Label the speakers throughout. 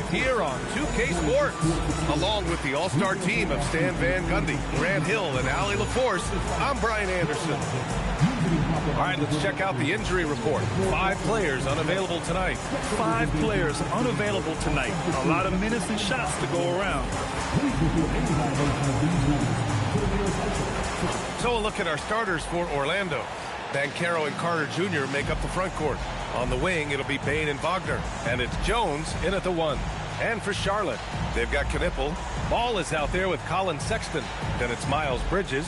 Speaker 1: here on 2K Sports. Along with the all-star team of Stan Van Gundy, Grant Hill, and Allie LaForce, I'm Brian Anderson. All right, let's check out the injury report. 5 players unavailable tonight.
Speaker 2: 5 players unavailable tonight. A lot of minutes and shots to go around.
Speaker 1: So a look at our starters for Orlando. Banchero and Carter Jr. make up the front court. On the wing, it'll be Bane and Wagner. And it's Jones in at the 1. And for Charlotte, they've got Knipple. Ball is out there with Colin Sexton. Then it's Miles Bridges.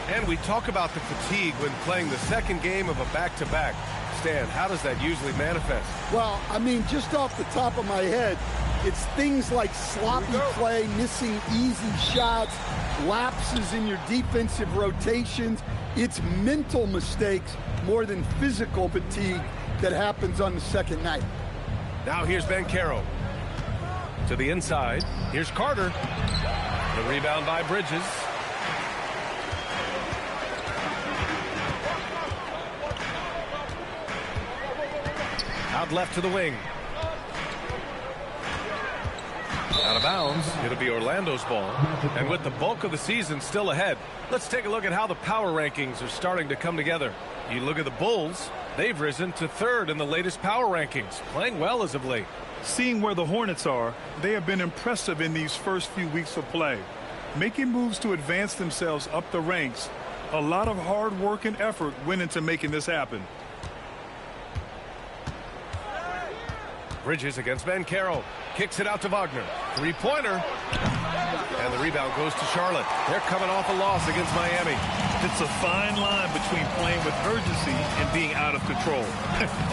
Speaker 1: And we talk about the fatigue when playing the second game of a back-to-back. Stan, how does that usually manifest?
Speaker 3: Well, I mean, just off the top of my head, it's things like sloppy play, missing easy shots, lapses in your defensive rotations. It's mental mistakes more than physical fatigue that happens on the second night.
Speaker 1: Now here's Banchero. To the inside. Here's Carter. The rebound by Bridges. Out left to the wing. Out of bounds. It'll be Orlando's ball. And with the bulk of the season still ahead, let's take a look at how the power rankings are starting to come together. You look at the Bulls, they've risen to 3rd in the latest power rankings, playing well as of late.
Speaker 2: Seeing where the Hornets are, they have been impressive in these first few weeks of play. Making moves to advance themselves up the ranks. A lot of hard work and effort went into making this happen.
Speaker 1: Bridges against Banchero. Kicks it out to Wagner. 3-pointer. And the rebound goes to Charlotte. They're coming off a loss against Miami.
Speaker 2: It's a fine line between playing with urgency and being out of control.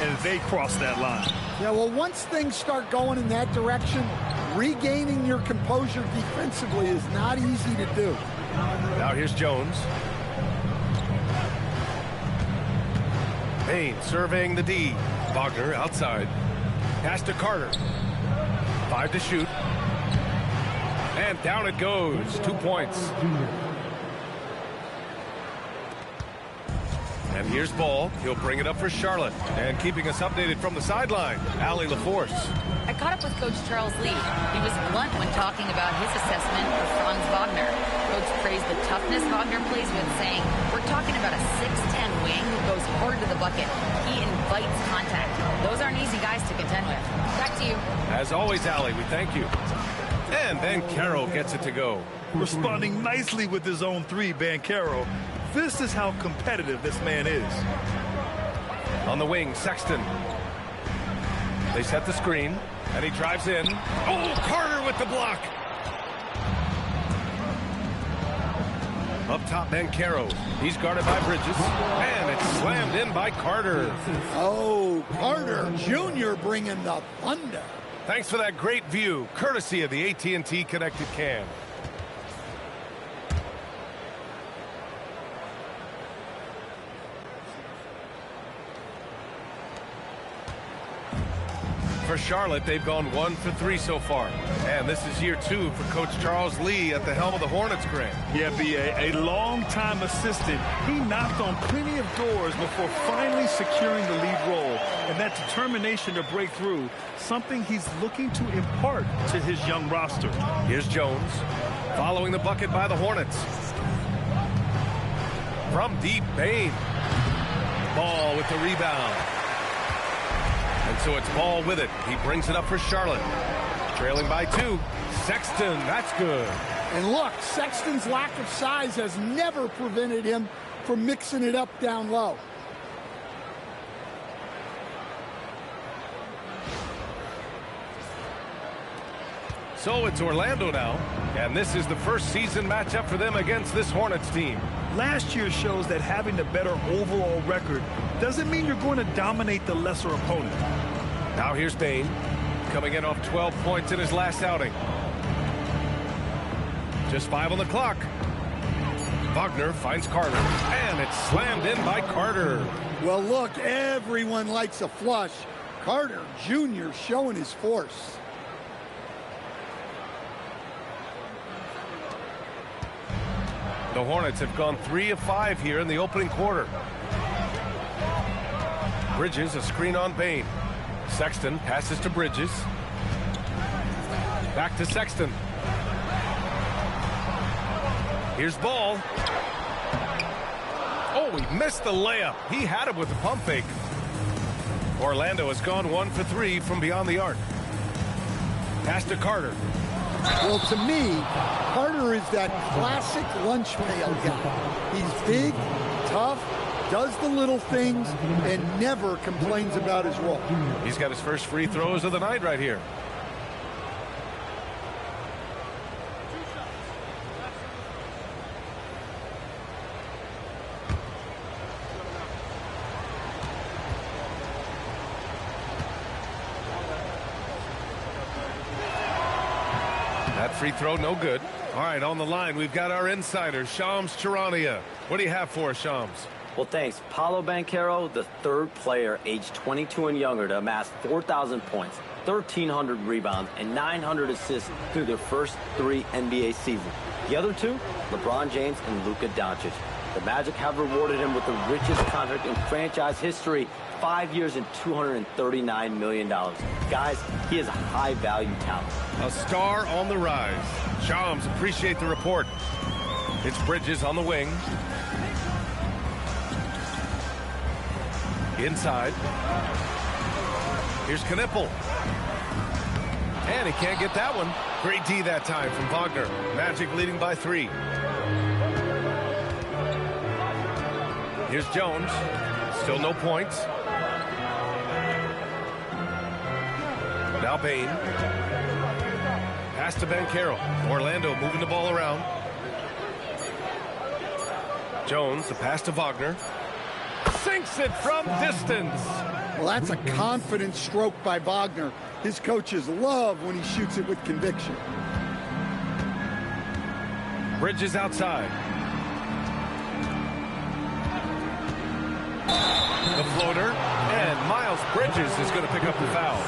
Speaker 2: And they cross that line.
Speaker 3: Yeah, well, once things start going in that direction, regaining your composure defensively is not easy to do.
Speaker 1: Now here's Jones. Payne surveying the D. Wagner outside. Pass to Carter. 5 to shoot. And down it goes. 2 points. And here's Ball. He'll bring it up for Charlotte. And keeping us updated from the sideline, Allie LaForce.
Speaker 4: I caught up with Coach Charles Lee. He was blunt when talking about his assessment of Franz Wagner. Coach praised the toughness Wagner plays with, saying, "We're talking about a 6'10" wing who goes hard to the bucket. He invites contact. Those aren't easy guys to contend with." Back to you.
Speaker 1: As always, Allie, we thank you. And Banchero gets it to go.
Speaker 2: Responding nicely with his own 3, Banchero. This is how competitive this man is.
Speaker 1: On the wing, Sexton. They set the screen, and he drives in. Oh, Carter with the block. Up top, Banchero. He's guarded by Bridges, and it's slammed in by Carter.
Speaker 3: Oh, Carter Jr. bringing the thunder.
Speaker 1: Thanks for that great view, courtesy of the AT&T Connected Cam. For Charlotte, they've gone 1 for 3 so far. And this is year 2 for Coach Charles Lee at the helm of the Hornets, Grant.
Speaker 2: Yeah, B.A., a long-time assistant. He knocked on plenty of doors before finally securing the lead role. And that determination to break through, something he's looking to impart to his young roster.
Speaker 1: Here's Jones, following the bucket by the Hornets. From deep, Bane. Ball with the rebound. And so it's Ball with it. He brings it up for Charlotte. Trailing by 2. Sexton, that's good.
Speaker 3: And look, Sexton's lack of size has never prevented him from mixing it up down low.
Speaker 1: So it's Orlando now, and this is the first season matchup for them against this Hornets team.
Speaker 2: Last year shows that having the better overall record doesn't mean you're going to dominate the lesser opponent.
Speaker 1: Now here's Bane, coming in off 12 points in his last outing. Just 5 on the clock. Wagner finds Carter, and it's slammed in by Carter.
Speaker 3: Well, look, everyone likes a flush. Carter Jr. showing his force.
Speaker 1: The Hornets have gone 3 of 5 here in the opening quarter. Bridges, a screen on Bane. Sexton passes to Bridges. Back to Sexton. Here's Ball. Oh, he missed the layup. He had it with the pump fake. Orlando has gone 1 for 3 from beyond the arc. Pass to Carter.
Speaker 3: Well, to me, Carter is that classic lunch pail guy. He's big, tough, does the little things, and never complains about his role.
Speaker 1: He's got his first free throws of the night right here. That free throw, no good. All right, on the line, we've got our insider, Shams Charania. What do you have for us, Shams?
Speaker 5: Well, thanks. Paolo Banchero, the third player aged 22 and younger to amass 4,000 points, 1,300 rebounds, and 900 assists through their first 3 NBA seasons. The other two, LeBron James and Luka Doncic. The Magic have rewarded him with the richest contract in franchise history, 5 years and $239 million. Guys, he is a high-value talent.
Speaker 1: A star on the rise. Shams, appreciate the report. It's Bridges on the wing. Inside. Here's Knipple. And he can't get that one. Great D that time from Wagner. Magic leading by 3. Here's Jones. Still no points. Now Bain. Pass to Banchero. Orlando moving the ball around. Jones, the pass to Wagner. Sinks it from distance.
Speaker 3: Well, that's a confident stroke by Wagner. His coaches love when he shoots it with conviction.
Speaker 1: Bridges outside. The floater. And Miles Bridges is going to pick up the foul.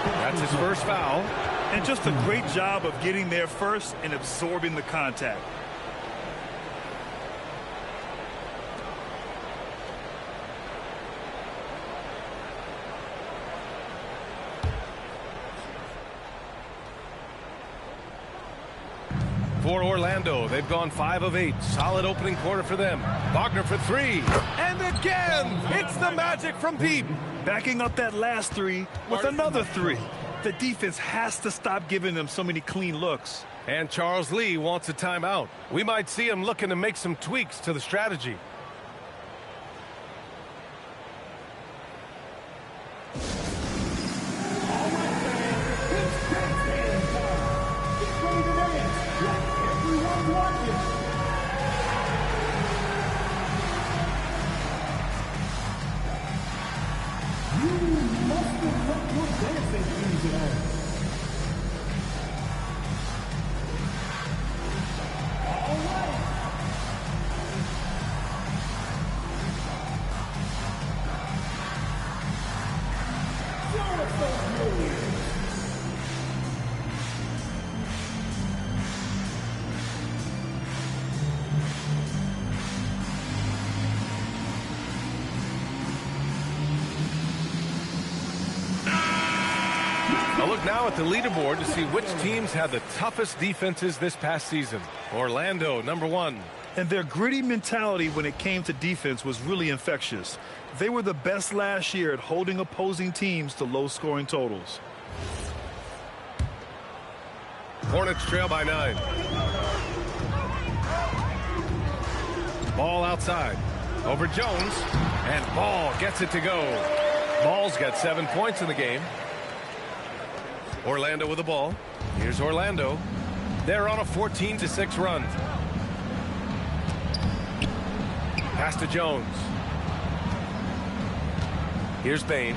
Speaker 1: That's his first foul.
Speaker 2: And just a great job of getting there first and absorbing the contact.
Speaker 1: For Orlando, they've gone 5 of 8. Solid opening quarter for them. Wagner for 3. And again, it's the Magic from deep.
Speaker 2: Backing up that last 3 with another 3. The defense has to stop giving them so many clean looks.
Speaker 1: And Charles Lee wants a timeout. We might see him looking to make some tweaks to the strategy. Look now at the leaderboard to see which teams had the toughest defenses this past season. Orlando, number 1.
Speaker 2: And their gritty mentality when it came to defense was really infectious. They were the best last year at holding opposing teams to low-scoring totals.
Speaker 1: Hornets trail by 9. Ball outside. Over Jones. And Ball gets it to go. Ball's got 7 points in the game. Orlando with the ball. Here's Orlando. They're on a 14-6 run. Pass to Jones. Here's Bain.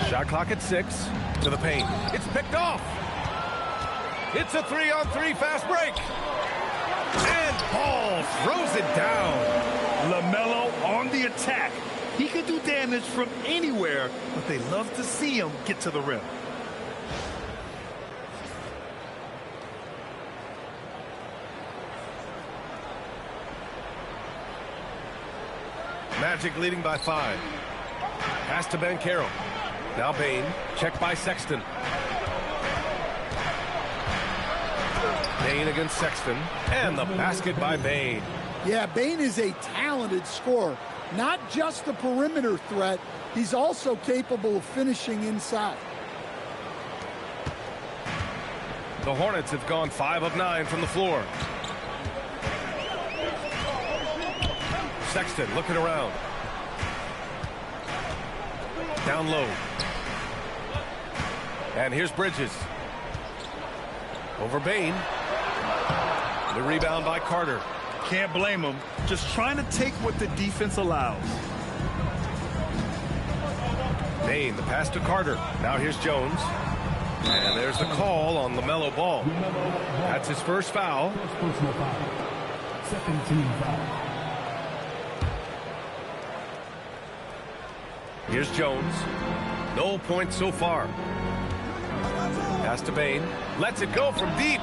Speaker 1: Shot clock at 6. To the paint. It's picked off. It's a 3-on-3 fast break. And Ball throws it down.
Speaker 2: LaMelo on the attack. He can do damage from anywhere, but they love to see him get to the rim.
Speaker 1: Magic leading by 5. Pass to Banchero. Now Bain, checked by Sexton. Bain against Sexton, and the basket by Bain.
Speaker 3: Yeah, Bain is a talented scorer. Not just a perimeter threat, he's also capable of finishing inside.
Speaker 1: The Hornets have gone 5 of 9 from the floor. Sexton looking around. Down low. And here's Bridges. Over Bain. The rebound by Carter.
Speaker 2: Can't blame him. Just trying to take what the defense allows.
Speaker 1: Bain, the pass to Carter. Now here's Jones. And there's the call on LaMelo Ball. That's his first foul.
Speaker 6: Personal foul. Second team foul.
Speaker 1: Here's Jones. No points so far. Pass to Bain. Lets it go from deep.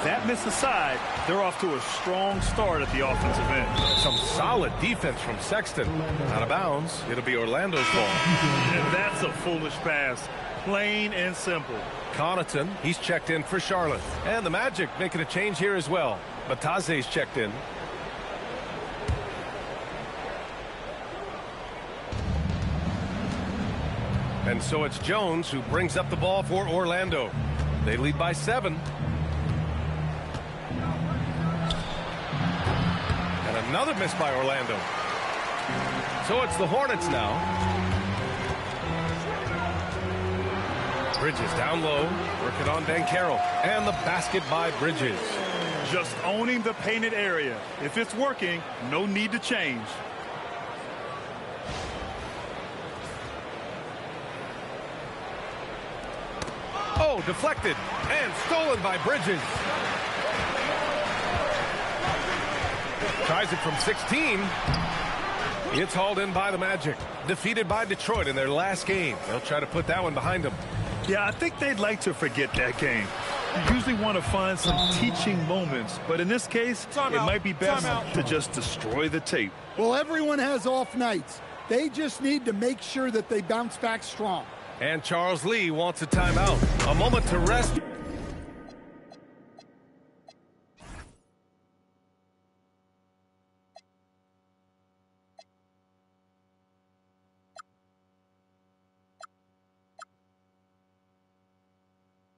Speaker 2: That miss aside, they're off to a strong start at the offensive end.
Speaker 1: Some solid defense from Sexton. Out of bounds. It'll be Orlando's ball.
Speaker 2: And that's a foolish pass. Plain and simple.
Speaker 1: Connaughton, he's checked in for Charlotte. And the Magic making a change here as well. Bataze's checked in. And so it's Jones who brings up the ball for Orlando. They lead by 7. And another miss by Orlando. So it's the Hornets now. Bridges down low, working on Banchero. And the basket by Bridges.
Speaker 2: Just owning the painted area. If it's working, no need to change.
Speaker 1: Oh, deflected and stolen by Bridges. Tries it from 16. It's hauled in by the Magic. Defeated by Detroit in their last game. They'll try to put that one behind them.
Speaker 2: Yeah, I think they'd like to forget that game. You usually want to find some teaching moments, but in this case, it might be best to just destroy the tape.
Speaker 3: Well, everyone has off nights. They just need to make sure that they bounce back strong.
Speaker 1: And Charles Lee wants a timeout. A moment to rest.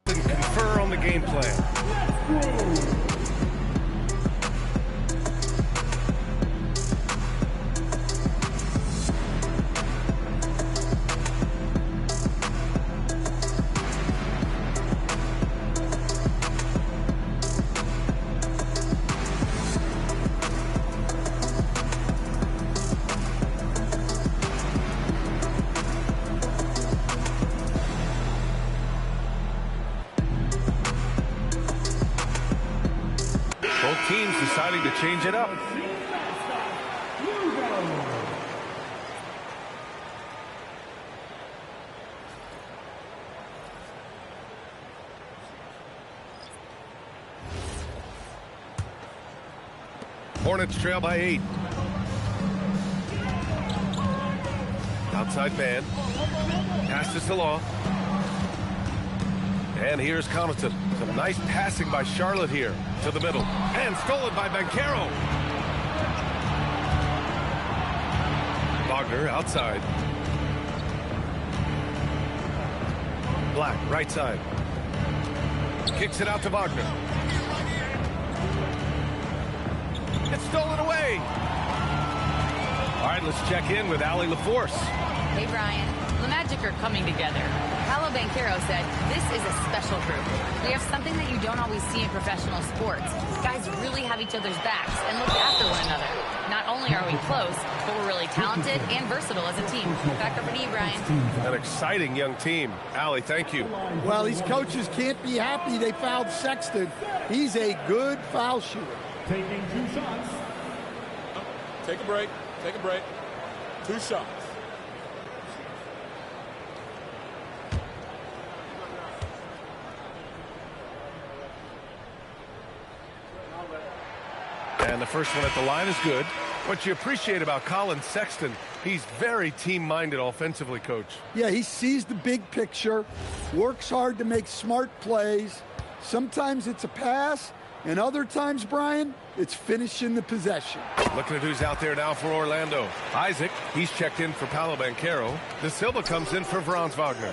Speaker 1: And confer on the game plan. Both teams deciding to change it up. Hornets trail by 8. Outside man. Pass to Salah. And here's Connaughton. Some nice passing by Charlotte here to the middle. And stolen by Banchero. Wagner outside. Black, right side. Kicks it out to Wagner. It's stolen away. All right, let's check in with Allie LaForce.
Speaker 4: Hey, Brian. The Magic are coming together. Paolo Banchero said, this is a special group. We have something that you don't always see in professional sports. Guys really have each other's backs and look after one another. Not only are we close, but we're really talented and versatile as a team. Back over to you, Brian.
Speaker 1: An exciting young team. Allie, thank you.
Speaker 3: Well, these coaches can't be happy they fouled Sexton. He's a good foul shooter.
Speaker 6: Taking 2 shots.
Speaker 7: Take a break. Take a break. 2 shots.
Speaker 1: And the first one at the line is good. What you appreciate about Colin Sexton He's very team-minded offensively, Coach.
Speaker 3: Yeah, he sees the big picture, works hard to make smart plays. Sometimes it's a pass, and other times, Brian, it's finishing the possession.
Speaker 1: Looking at who's out there now for Orlando. Isaac, he's checked in for Paolo Banchero. De Silva comes in for Franz Wagner.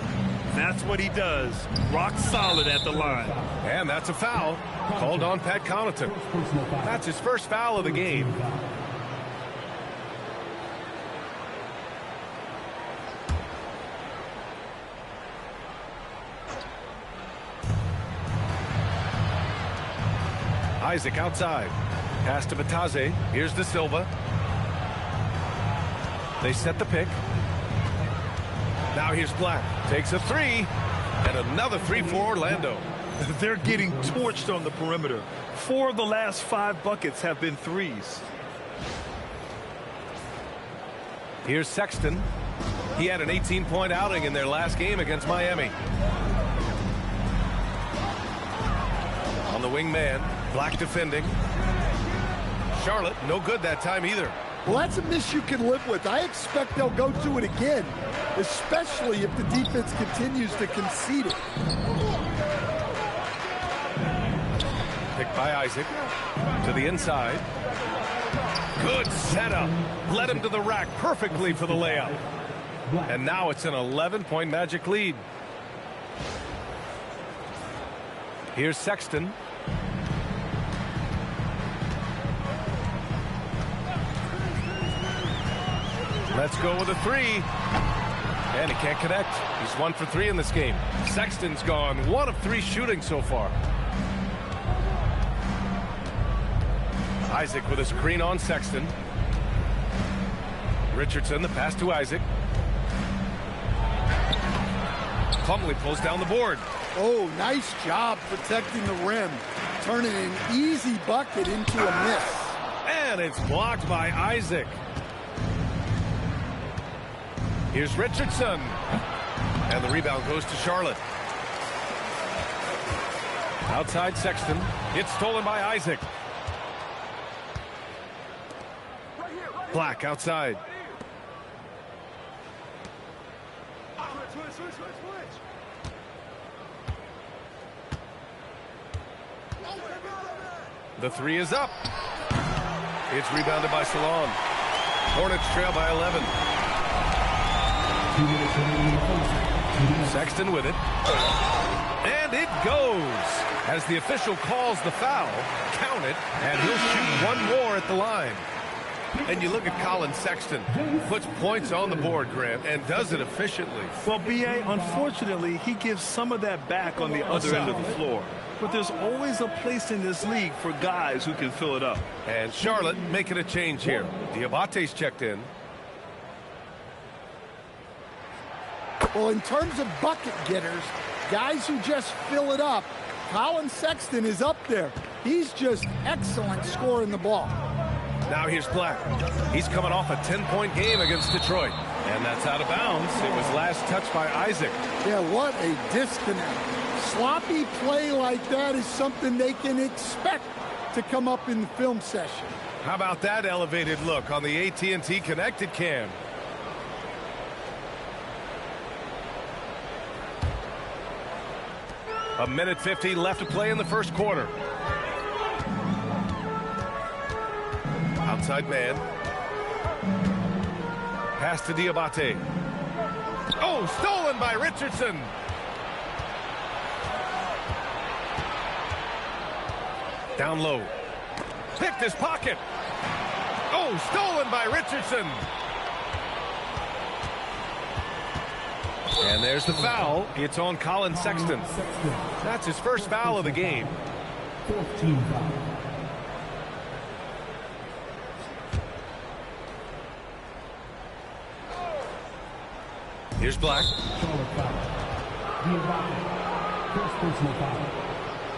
Speaker 2: That's what he does. Rock solid at the line.
Speaker 1: And that's a foul. Called on Pat Connaughton. That's his first foul of the game. Isaac outside. Pass to Bataze. Here's De Silva. They set the pick. Now here's Black. Takes a three. And another three for Orlando.
Speaker 2: They're getting torched on the perimeter. 4 of the last 5 buckets have been threes.
Speaker 1: Here's Sexton. He had an 18-point outing in their last game against Miami. On the wing man. Black defending. Charlotte, no good that time either.
Speaker 3: Well, that's a miss you can live with. I expect they'll go to it again, especially if the defense continues to concede it.
Speaker 1: Picked by Isaac. To the inside. Good setup. Led him to the rack perfectly for the layup. And now it's an 11-point Magic lead. Here's Sexton. Let's go with a three. And he can't connect. He's 1 for 3 in this game. Sexton's gone 1 of 3 shooting so far. Isaac with a screen on Sexton. Richardson, the pass to Isaac. Plumlee pulls down the board.
Speaker 3: Oh, nice job protecting the rim. Turning an easy bucket into a miss.
Speaker 1: And it's blocked by Isaac. Here's Richardson. And the rebound goes to Charlotte. Outside Sexton. It's stolen by Isaac. Black outside. The three is up. It's rebounded by Salon. Hornets trail by 11. Sexton with it. And it goes. As the official calls the foul, count it, and he'll shoot one more at the line. And you look at Colin Sexton, puts points on the board, Grant, and does it efficiently.
Speaker 2: Well, B.A., unfortunately, he gives some of that back on the other end of the floor. But there's always a place in this league for guys who can fill it up.
Speaker 1: And Charlotte making a change here. Diabate's checked in.
Speaker 3: Well, in terms of bucket getters, guys who just fill it up, Colin Sexton is up there. He's just excellent scoring the ball.
Speaker 1: Now here's Black. He's coming off a 10-point game against Detroit. And that's out of bounds. It was last touched by Isaac.
Speaker 3: Yeah, what a disconnect. Sloppy play like that is something they can expect to come up in the film session.
Speaker 1: How about that elevated look on the AT&T connected cam? A minute 50 left to play in the first quarter. Outside man. Pass to Diabate. Oh, stolen by Richardson. Down low. Picked his pocket. Oh, stolen by Richardson. And there's the foul. It's on Colin Sexton. That's his first foul of the game.
Speaker 6: 14 foul.
Speaker 1: Here's Black.
Speaker 6: Charlotte foul. Diabate. First personal foul.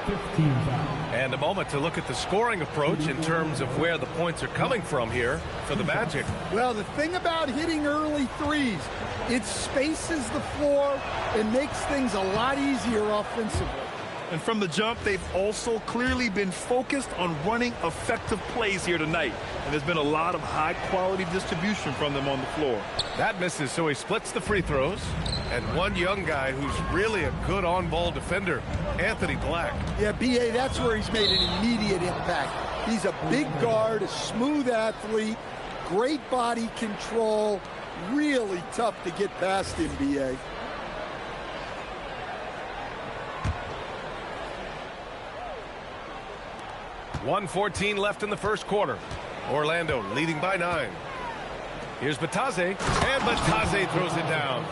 Speaker 6: 15 foul.
Speaker 1: And a moment to look at the scoring approach in terms of where the points are coming from here for the Magic.
Speaker 3: Well, the thing about hitting early threes, it spaces the floor and makes things a lot easier offensively.
Speaker 2: And from the jump, they've also clearly been focused on running effective plays here tonight. And there's been a lot of high-quality distribution from them on the floor.
Speaker 1: That misses, so he splits the free throws. And one young guy who's really a good on-ball defender, Anthony Black.
Speaker 3: Yeah, B.A., that's where he's made an immediate impact. He's a big guard, a smooth athlete, great body control, really tough to get past him, B.A.
Speaker 1: .114 left in the first quarter. Orlando leading by 9. Here's Batase, and Batase throws it down.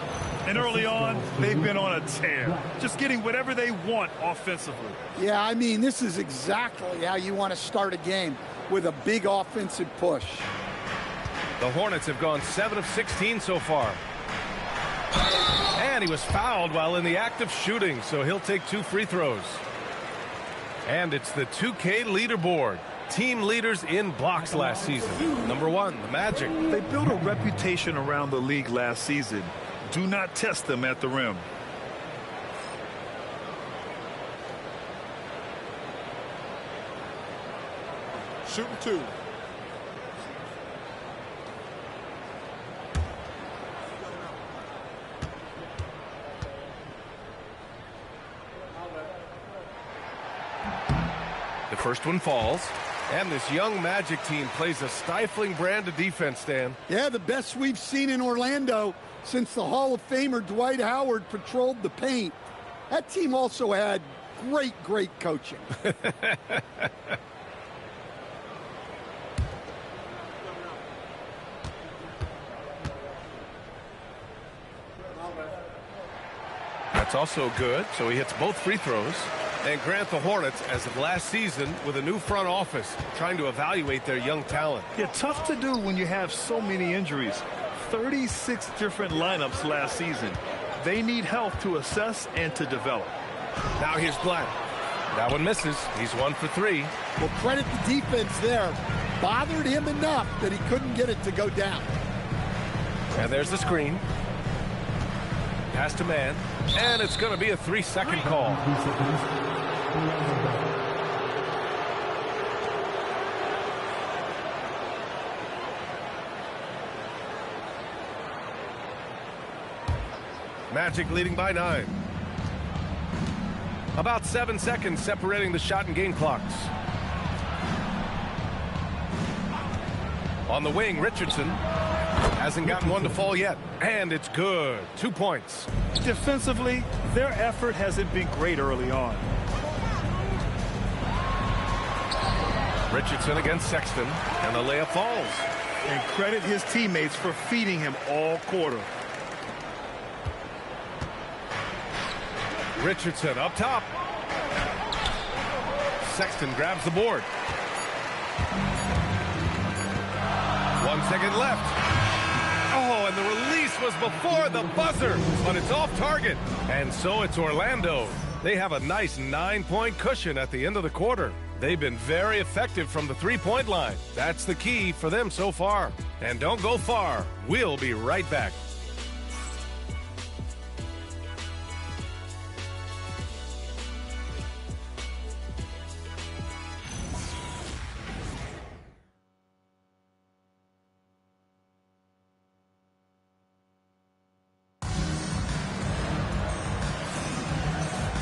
Speaker 2: And early on, they've been on a tear, just getting whatever they want offensively.
Speaker 3: Yeah, I mean, this is exactly how you want to start a game, with a big offensive push.
Speaker 1: The Hornets have gone 7 of 16 so far. And he was fouled while in the act of shooting, so he'll take 2 free throws. And it's the 2K leaderboard. Team leaders in blocks last season. Number 1, the Magic.
Speaker 2: They built a reputation around the league last season. Do not test them at the rim.
Speaker 7: Shooting 2.
Speaker 1: The first one falls. And this young Magic team plays a stifling brand of defense, Dan.
Speaker 3: Yeah, the best we've seen in Orlando since the Hall of Famer Dwight Howard patrolled the paint. That team also had great coaching.
Speaker 1: That's also good, so he hits both free throws. And grant the Hornets, as of last season, with a new front office, trying to evaluate their young talent.
Speaker 2: Yeah, tough to do when you have so many injuries. 36 different lineups last season. They need help to assess and to develop.
Speaker 1: Now here's Black. That one misses. He's 1 for 3.
Speaker 3: Well, credit the defense there. Bothered him enough that he couldn't get it to go down.
Speaker 1: And there's the screen. Pass to man. And it's going to be a 3-second call. Magic leading by 9. About 7 seconds separating the shot and game clocks. On the wing, Richardson hasn't gotten one to fall yet. And it's good. 2 points.
Speaker 2: Defensively, their effort hasn't been great early on.
Speaker 1: Richardson against Sexton, and the layup falls.
Speaker 2: And credit his teammates for feeding him all quarter.
Speaker 1: Richardson up top. Sexton grabs the board. 1 second left. Oh, and the release was before the buzzer, but it's off target. And so it's Orlando. They have a nice 9-point cushion at the end of the quarter. They've been very effective from the three-point line. That's the key for them so far. And don't go far. We'll be right back.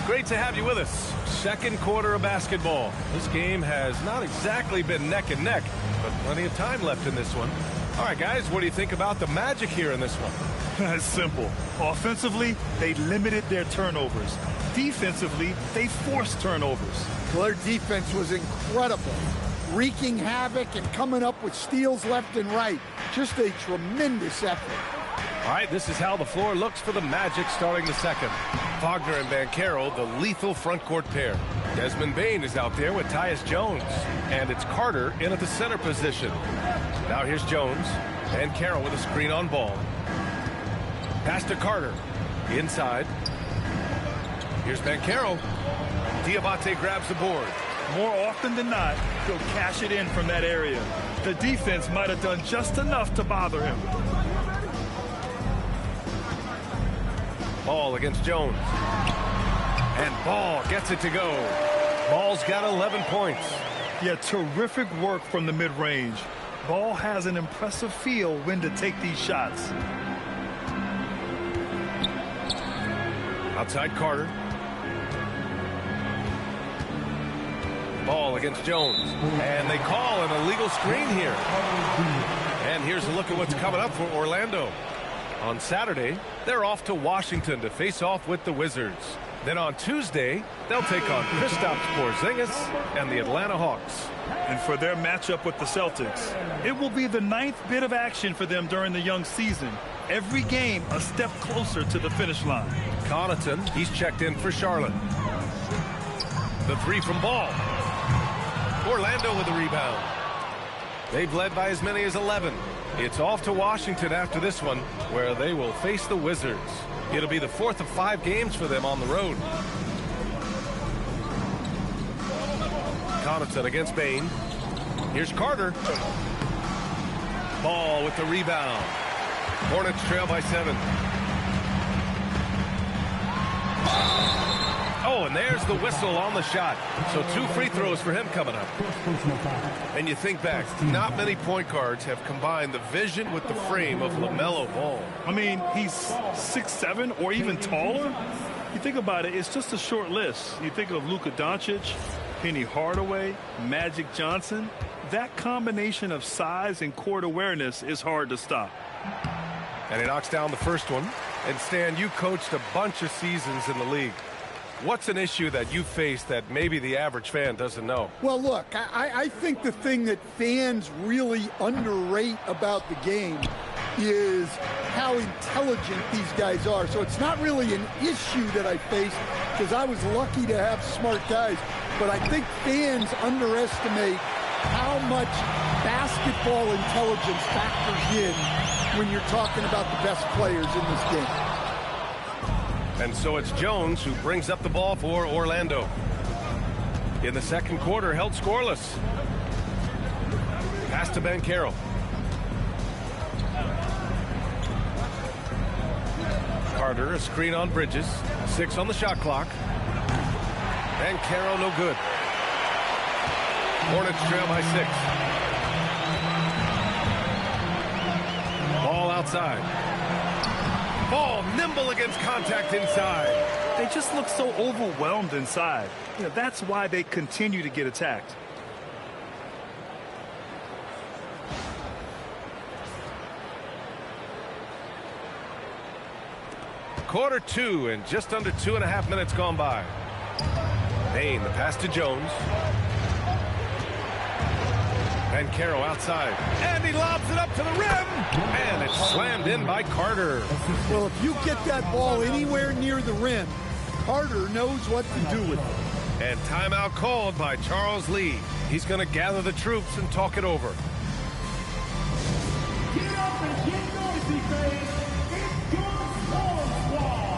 Speaker 1: Great to have you with us. Second quarter of basketball. This game has not exactly been neck and neck, but plenty of time left in this one. All right, guys, what do you think about the Magic here in this one?
Speaker 2: It's simple. Offensively, they limited their turnovers. Defensively, they forced turnovers.
Speaker 3: Well, their defense was incredible, wreaking havoc and coming up with steals left and right. Just a tremendous effort.
Speaker 1: All right, this is how the floor looks for the Magic starting the second. Wagner and Banchero, the lethal front court pair. Desmond Bane is out there with Tyus Jones. And it's Carter in at the center position. Now here's Jones. Banchero with a screen on ball. Pass to Carter. Inside. Here's Banchero. Diabate grabs the board.
Speaker 2: More often than not, he'll cash it in from that area. The defense might have done just enough to bother him.
Speaker 1: Ball against Jones. And Ball gets it to go. Ball's got 11 points.
Speaker 2: Yeah, terrific work from the mid-range. Ball has an impressive feel when to take these shots.
Speaker 1: Outside Carter. Ball against Jones. And they call an illegal screen here. And here's a look at what's coming up for Orlando. On Saturday, they're off to Washington to face off with the Wizards. Then on Tuesday, they'll take on Kristaps Porzingis and the Atlanta Hawks.
Speaker 2: And for their matchup with the Celtics, it will be the 9th bit of action for them during the young season. Every game a step closer to the finish line.
Speaker 1: Connaughton, he's checked in for Charlotte. The three from Ball. Orlando with the rebound. They've led by as many as 11. It's off to Washington after this one, where they will face the Wizards. It'll be the 4th of 5 games for them on the road. Connaughton against Bane. Here's Carter. Ball with the rebound. Hornets trail by 7. Oh, and there's the whistle on the shot. So 2 free throws for him coming up. And you think back, not many point guards have combined the vision with the frame of LaMelo Ball.
Speaker 2: I mean, he's 6'7" or even taller. You think about it, it's just a short list. You think of Luka Doncic, Penny Hardaway, Magic Johnson. That combination of size and court awareness is hard to stop.
Speaker 1: And he knocks down the first one. And Stan, you coached a bunch of seasons in the league. What's an issue that you face that maybe the average fan doesn't know?
Speaker 3: Well, look, I think the thing that fans really underrate about the game is how intelligent these guys are. So it's not really an issue that I face because I was lucky to have smart guys. But I think fans underestimate how much basketball intelligence factors in when you're talking about the best players in this game.
Speaker 1: And so it's Jones who brings up the ball for Orlando. In the second quarter, held scoreless. Pass to Banchero. Carter, a screen on Bridges. 6 on the shot clock. Banchero, no good. Hornets trail by 6. Ball outside. Ball nimble against contact inside.
Speaker 2: They just look so overwhelmed inside. You know, that's why they continue to get attacked.
Speaker 1: Quarter 2 and just under 2.5 minutes gone by. Bane, the pass to Jones. Banchero outside. And he lobs it up to the rim. And it's slammed in by Carter.
Speaker 3: Well, if you get that ball anywhere near the rim, Carter knows what to do with it.
Speaker 1: And timeout called by Charles Lee. He's going to gather the troops and talk it over.
Speaker 6: Get up and get noisy, fans. It's your Storm Squad.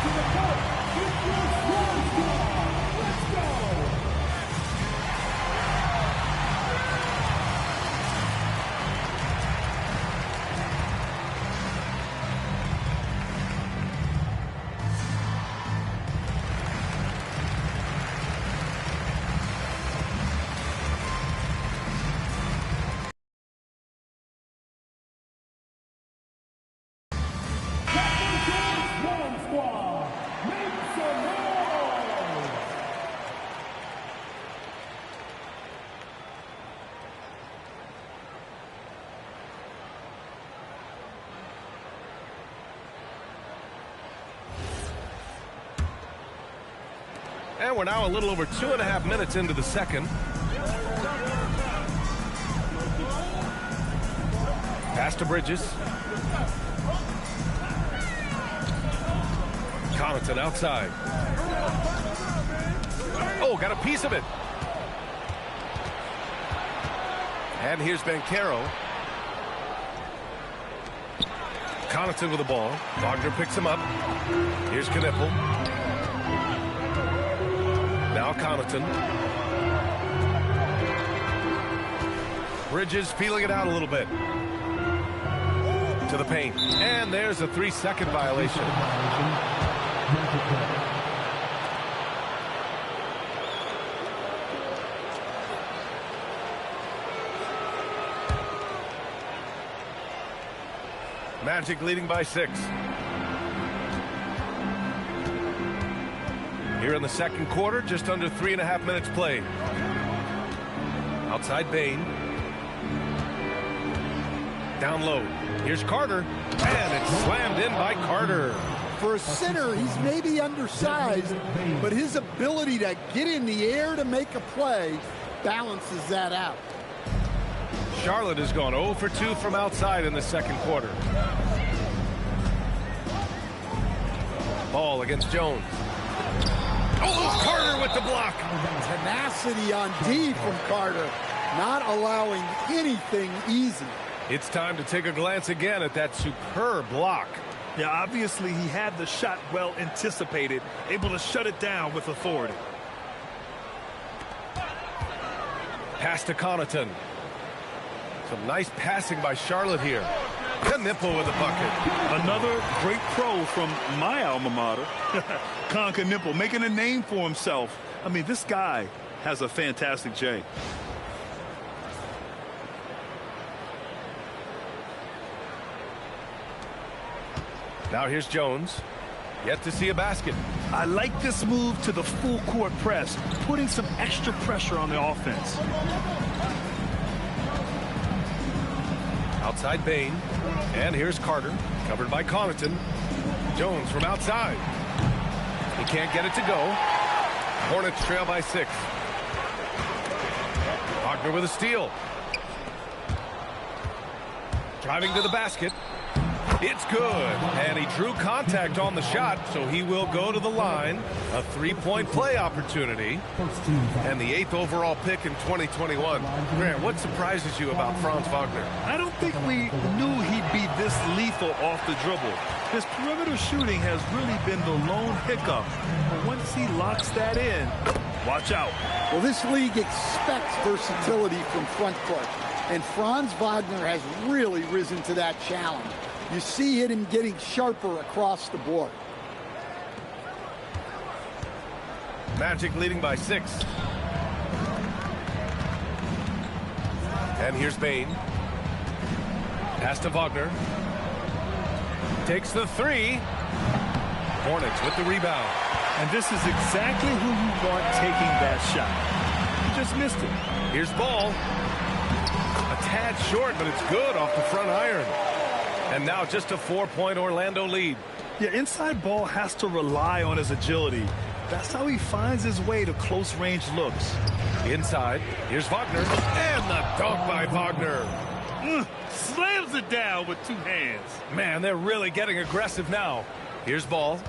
Speaker 6: To the court, it's your Storm Squad. Let's go.
Speaker 1: And we're now a little over 2.5 minutes into the second. Pass to Bridges. Connaughton outside. Oh, got a piece of it. And here's Banchero. Connaughton with the ball. Wagner picks him up. Here's Knipple. Now Connaughton. Bridges feeling it out a little bit. To the paint. And there's a 3-second violation. Magic leading by 6. Here in the second quarter, just under 3.5 minutes played. Outside Bain. Down low. Here's Carter. And it's slammed in by Carter.
Speaker 3: For a center, he's maybe undersized, but his ability to get in the air to make a play balances that out.
Speaker 1: Charlotte has gone 0 for 2 from outside in the second quarter. Ball against Jones. Oh, Carter with the block.
Speaker 3: Tenacity on D from Carter, not allowing anything easy.
Speaker 1: It's time to take a glance again at that superb block.
Speaker 2: Yeah, obviously he had the shot well anticipated, able to shut it down with authority.
Speaker 1: Pass to Connaughton. Some nice passing by Charlotte here. Knipple with a bucket.
Speaker 2: Another great pro from my alma mater. Knipple making a name for himself. I mean, this guy has a fantastic J.
Speaker 1: Now here's Jones. Yet to see a basket.
Speaker 2: I like this move to the full court press, putting some extra pressure on the offense.
Speaker 1: Outside Bain. And here's Carter. Covered by Connaughton. Jones from outside. He can't get it to go. Hornets trail by 6. Wagner with a steal. Driving to the basket. It's good. And he drew contact on the shot, so he will go to the line. A 3-point play opportunity. And the 8th overall pick in 2021. Grant, what surprises you about Franz Wagner?
Speaker 2: I don't think we knew he'd be this lethal off the dribble. His perimeter shooting has really been the lone hiccup. But once he locks that in, watch out.
Speaker 3: Well, this league expects versatility from front court. And Franz Wagner has really risen to that challenge. You see him getting sharper across the board.
Speaker 1: Magic leading by 6. And here's Bain. Pass to Wagner. Takes the 3. Hornets with the rebound.
Speaker 2: And this is exactly who you want taking that shot. He just missed it.
Speaker 1: Here's Ball. A tad short, but it's good off the front iron. And now just a 4-point Orlando lead.
Speaker 2: Yeah, inside Ball has to rely on his agility. That's how he finds his way to close-range looks.
Speaker 1: Inside, here's Wagner. And the dunk by Wagner.
Speaker 2: Slams it down with 2 hands.
Speaker 1: Man, they're really getting aggressive now. Here's Ball.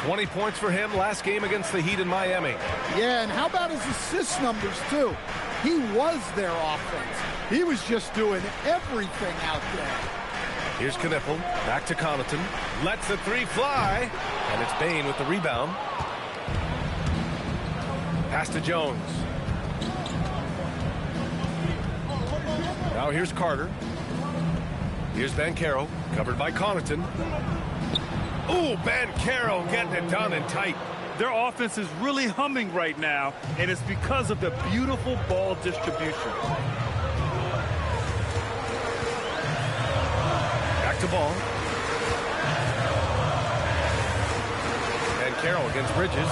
Speaker 1: 20 points for him last game against the Heat in Miami.
Speaker 3: Yeah, and how about his assist numbers, too? He was their offense. He was just doing everything out there.
Speaker 1: Here's Knipple. Back to Connaughton. Lets the 3 fly. And it's Bain with the rebound. Pass to Jones. Now here's Carter. Here's Banchero. Covered by Connaughton. Ooh, Banchero getting it done and tight.
Speaker 2: Their offense is really humming right now, and it's because of the beautiful ball distribution.
Speaker 1: To Ball. Banchero against Bridges.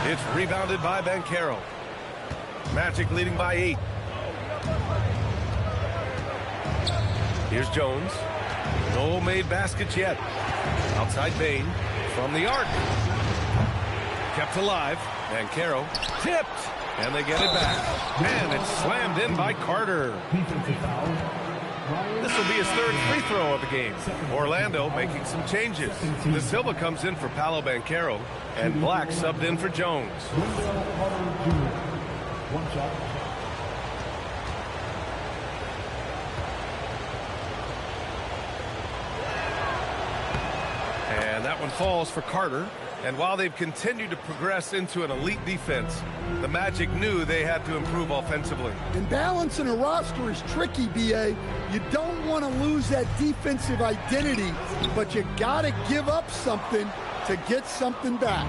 Speaker 1: It's rebounded by Banchero. Magic leading by 8. Here's Jones. No made baskets yet. Outside Bain from the arc. Kept alive. Banchero tipped. And they get it back. And it's slammed in by Carter. This will be his 3rd free throw of the game. Orlando making some changes. De Silva comes in for Paolo Banchero, and Black subbed in for Jones. And that one falls for Carter, And while they've continued to progress into an elite defense, the Magic knew they had to improve offensively.
Speaker 3: And balancing a roster is tricky, B.A. You don't want to lose that defensive identity, but you got to give up something to get something back.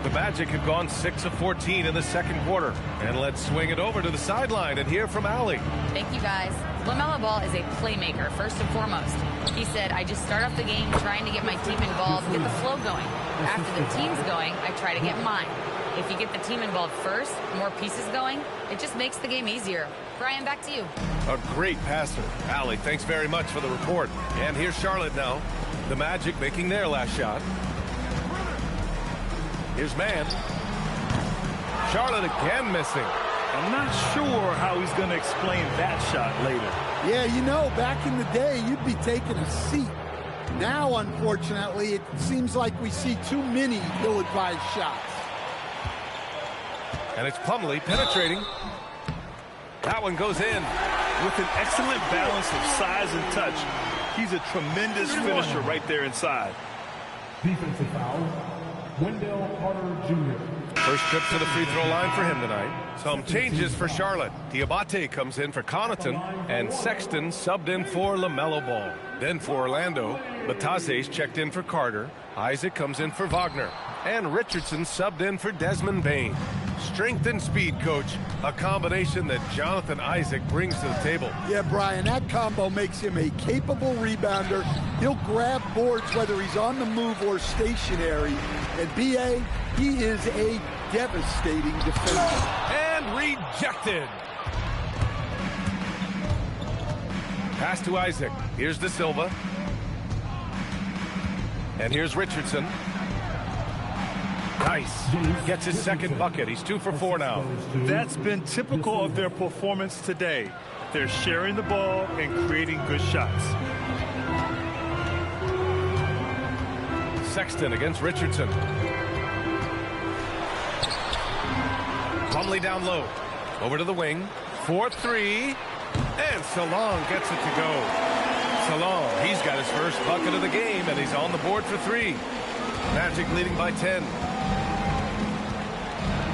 Speaker 1: The Magic have gone 6 of 14 in the second quarter. And let's swing it over to the sideline and hear from Allie.
Speaker 4: Thank you, guys. LaMelo Ball is a playmaker, first and foremost. He said, I just start off the game trying to get my team involved, get the flow going. After the team's going, I try to get mine. If you get the team involved first, more pieces going, it just makes the game easier. Brian, back to you.
Speaker 1: A great passer. Allie, thanks very much for the report. And here's Charlotte now. The Magic making their last shot. Here's man. Charlotte again missing.
Speaker 2: I'm not sure how he's going to explain that shot later.
Speaker 3: Yeah, you know, back in the day, you'd be taking a seat. Now, unfortunately, it seems like we see too many ill-advised shots.
Speaker 1: And it's Plumlee penetrating. That one goes in.
Speaker 2: With an excellent balance of size and touch, he's a tremendous finisher right there inside.
Speaker 6: Defensive foul, Wendell Carter Jr.
Speaker 1: First trip to the free throw line for him tonight. Some changes for Charlotte. Diabate comes in for Connaughton, and Sexton subbed in for LaMelo Ball. Then for Orlando, Batase's checked in for Carter. Isaac comes in for Wagner. And Richardson subbed in for Desmond Bane. Strength and speed, coach. A combination that Jonathan Isaac brings to the table.
Speaker 3: Yeah, Brian, that combo makes him a capable rebounder. He'll grab boards whether he's on the move or stationary. And B.A., he is a devastating defender.
Speaker 1: And rejected. Pass to Isaac. Here's De Silva. And here's Richardson. Nice. Gets his second bucket. He's 2 for 4 now.
Speaker 2: That's been typical of their performance today. They're sharing the ball and creating good shots.
Speaker 1: Sexton against Richardson. Plumlee down low. Over to the wing. 4-3. And Salong gets it to go. Salong, he's got his first bucket of the game, and he's on the board for 3. Magic leading by 10.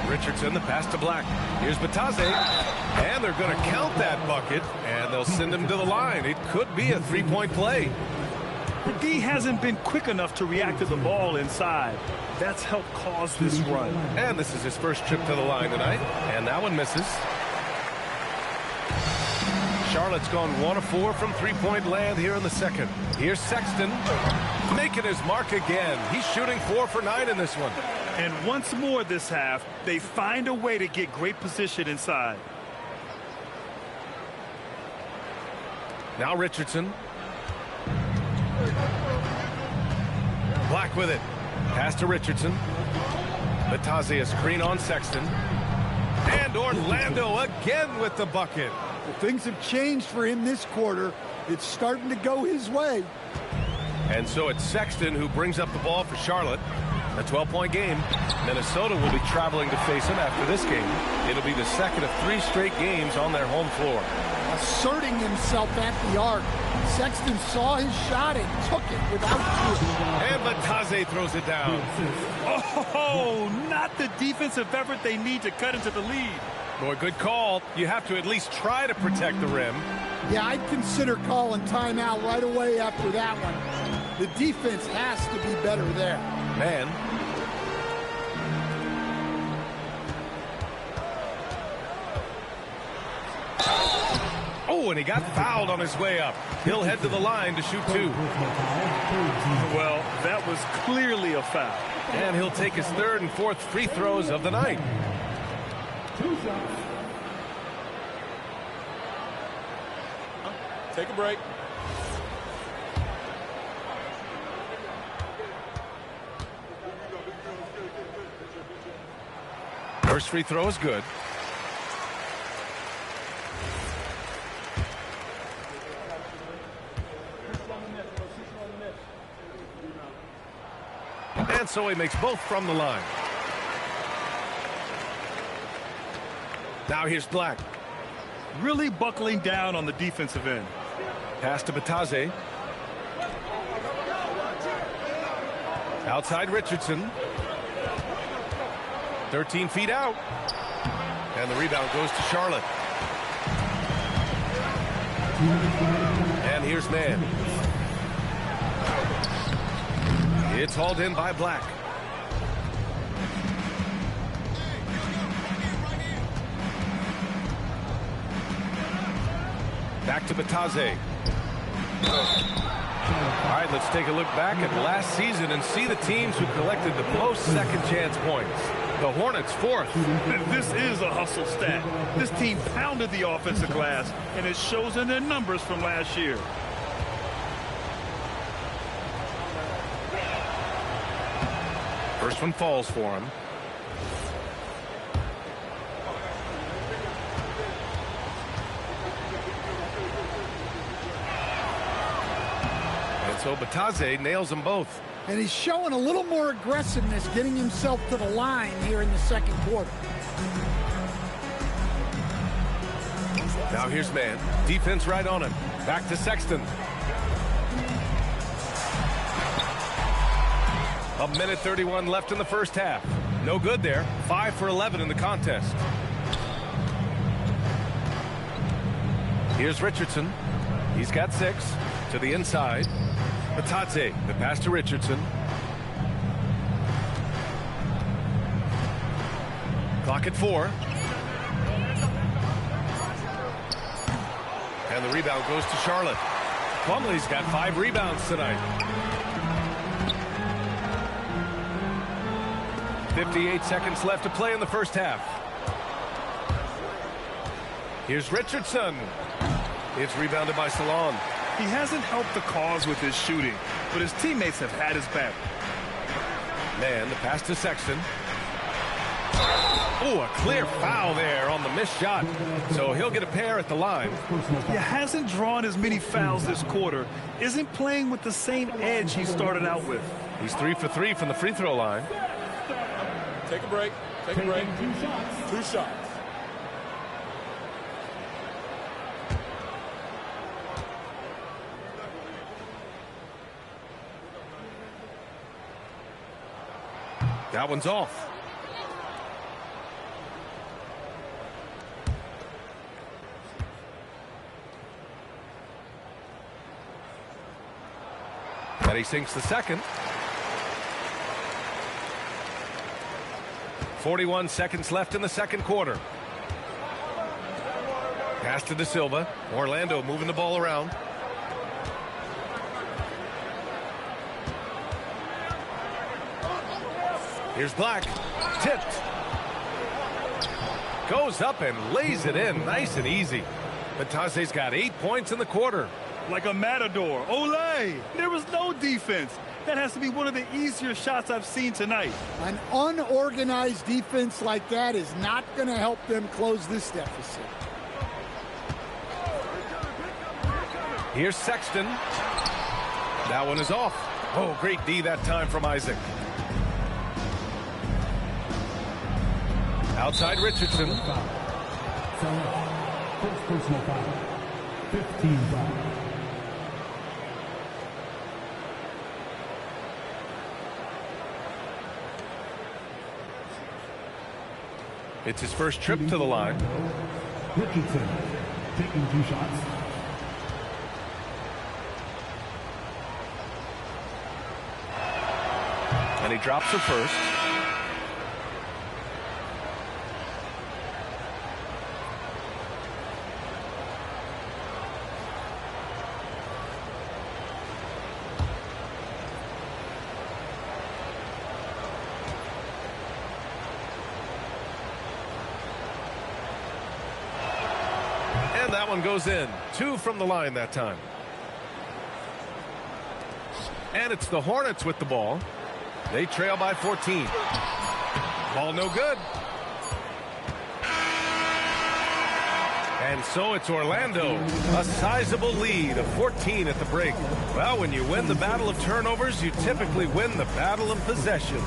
Speaker 1: Richardson, the pass to Black. Here's Batase. And they're going to count that bucket, and they'll send him to the line. It could be a 3-point play.
Speaker 2: The D hasn't been quick enough to react to the ball inside. That's helped cause this run.
Speaker 1: And this is his first trip to the line tonight. And that one misses. Charlotte's gone 1 of 4 from three-point land here in the second. Here's Sexton making his mark again. He's shooting 4 for 9 in this one.
Speaker 2: And once more this half, they find a way to get great position inside.
Speaker 1: Now Richardson. Black with it. Pass to Richardson. Batase a screen on Sexton. And Orlando again with the bucket.
Speaker 3: Well, things have changed for him this quarter. It's starting to go his way.
Speaker 1: And so it's Sexton who brings up the ball for Charlotte. A 12-point game. Minnesota will be traveling to face him after this game. It'll be the second of 3 straight games on their home floor.
Speaker 3: Asserting himself at the arc. Sexton saw his shot and took it without fear.
Speaker 1: And Batase throws it down.
Speaker 2: Oh, not the defensive effort they need to cut into the lead.
Speaker 1: Boy, good call. You have to at least try to protect the rim.
Speaker 3: Yeah, I'd consider calling timeout right away after that one. The defense has to be better there.
Speaker 1: Man. Oh, and he got fouled on his way up. He'll head to the line to shoot 2.
Speaker 2: Well, that was clearly a foul.
Speaker 1: And he'll take his 3rd and 4th free throws of the night.
Speaker 6: 2 shots.
Speaker 7: Take a break.
Speaker 1: First free throw is good. And so he makes both from the line. Now here's Black.
Speaker 2: Really buckling down on the defensive end.
Speaker 1: Pass to Batase. Outside Richardson. 13 feet out. And the rebound goes to Charlotte. And here's Mann. It's hauled in by Black. Back to Batadze. All right, let's take a look back at last season and see the teams who collected the most second chance points. The Hornets fourth.
Speaker 2: This is a hustle stat. This team pounded the offensive glass, and it shows in their numbers from last year.
Speaker 1: First one falls for him. And so Batadze nails them both.
Speaker 3: And he's showing a little more aggressiveness, getting himself to the line here in the second quarter.
Speaker 1: Now here's Mann. Defense right on him. Back to Sexton. A minute 31 left in the first half. No good there. 5 for 11 in the contest. Here's Richardson. He's got 6 to the inside. Batadze, the pass to Richardson. Clock at 4. And the rebound goes to Charlotte. Plumlee's got 5 rebounds tonight. 58 seconds left to play in the first half. Here's Richardson. It's rebounded by Salon.
Speaker 2: He hasn't helped the cause with his shooting, but his teammates have had his back.
Speaker 1: Mann, the pass to Sexton. Oh, a clear foul there on the missed shot. So he'll get a pair at the line.
Speaker 2: He hasn't drawn as many fouls this quarter, isn't playing with the same edge he started out with.
Speaker 1: He's 3 for 3 from the free throw line.
Speaker 7: Take a break. Take a break. 2 shots.
Speaker 1: That one's off. And he sinks the second. 41 seconds left in the second quarter. Pass to De Silva. Orlando moving the ball around. Here's Black. Tipped. Goes up and lays it in. Nice and easy. Batadze's got 8 points in the quarter.
Speaker 2: Like a matador. Olay! There was no defense. That has to be one of the easier shots I've seen tonight.
Speaker 3: An unorganized defense like that is not going to help them close this deficit.
Speaker 1: Here's Sexton. That one is off. Oh, great D that time from Isaac. Outside Richardson.
Speaker 6: First personal foul. 15 foul.
Speaker 1: It's his first trip to the line.
Speaker 6: Richardson taking 2 shots.
Speaker 1: And he drops her first. And that one goes in. 2 from the line that time. And it's the Hornets with the ball. They trail by 14. Ball no good. And so it's Orlando. A sizable lead of 14 at the break. Well, when you win the battle of turnovers, you typically win the battle of possessions.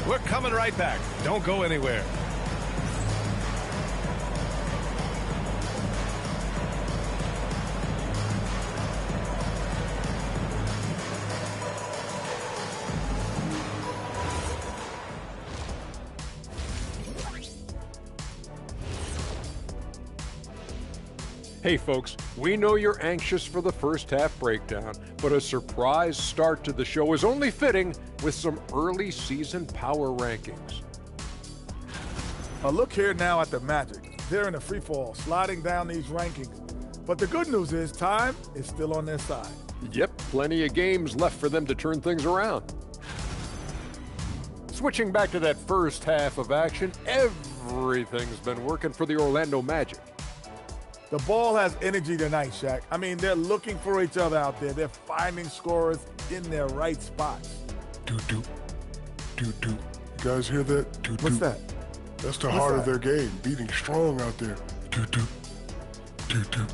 Speaker 1: We're coming right back. Don't go anywhere.
Speaker 8: Hey folks, we know you're anxious for the first half breakdown, but a surprise start to the show is only fitting with some early season power rankings.
Speaker 9: A look here now at the Magic. They're in a free fall, sliding down these rankings. But the good news is time is still on their side.
Speaker 8: Yep, plenty of games left for them to turn things around. Switching back to that first half of action, everything's been working for the Orlando Magic.
Speaker 9: The ball has energy tonight, Shaq. I mean, they're looking for each other out there. They're finding scorers in their right spots.
Speaker 10: Doo-doo. Doo-doo. You guys hear that? Doo-doo.
Speaker 9: What's that?
Speaker 10: That's the heart of their game, beating strong out there. Doo-doo. Doo-doo.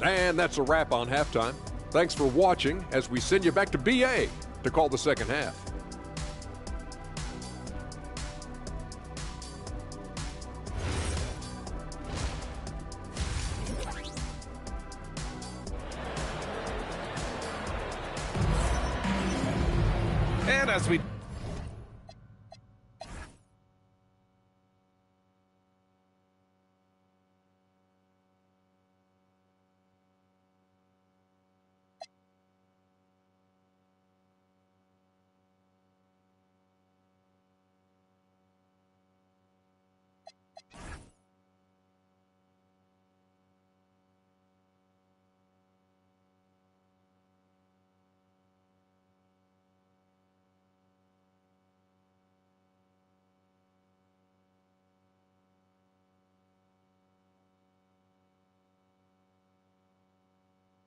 Speaker 8: And that's a wrap on halftime. Thanks for watching as we send you back to BA to call the second half.
Speaker 1: And as we